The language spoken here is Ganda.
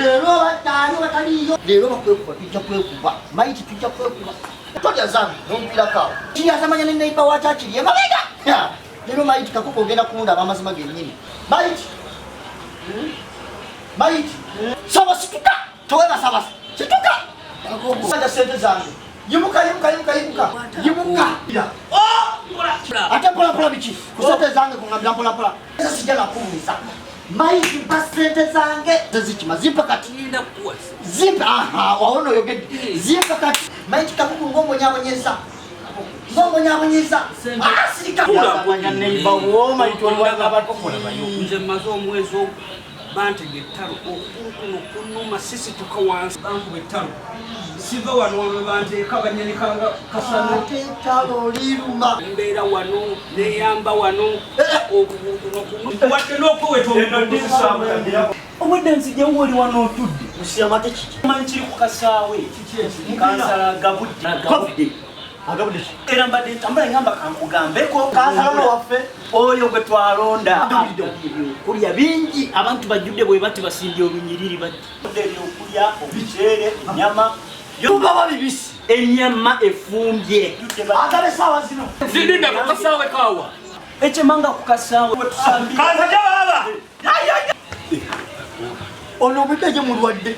lero batano bataliyo lero bakwekuba tujja kwekuba maiti tujja kwekuba tolya zange nompira kawo kiyazamanya ne neiba wakyakiri emabega lero maiti kakuko ogenda kundaba amazima gennyini maiti maiti saba situka toweba saba situka anja sente zange yimuka ate mpolampola biki kusente zange kungambira mpolampola esa sijja nakubuuza maiti mpa sente zange zezikima zimpa kati zimpa waona oyogedde zimpa kati maiti kakuku ngombonyabonyeza sirikawanya neiba woma nze maze omwezi bantege ettalo okukuno kunuma sisi tuka wansi bankuba ettalo siva wano olwe banteeka banyeni kasano ettalo liruma mbeera wano neyamba wano wadde n'okweweta obwedde nzijjawo oli wano otudde musiamate kiki manyi kiri ku kasaawe kansala gabudde era mbadde ntambula ngamba kankugambeko kansala waffe oyo gwe twalonda kulya bingi abantu bajjudde bwe bati basimbye olunyiriri batokulya obuceere ennyama yobaba bibisi ennyama efumbye agabe saawa zino zidinda ku kasaawe kaawa ekyemanga ku kasaawe ono obudde gye mulwadde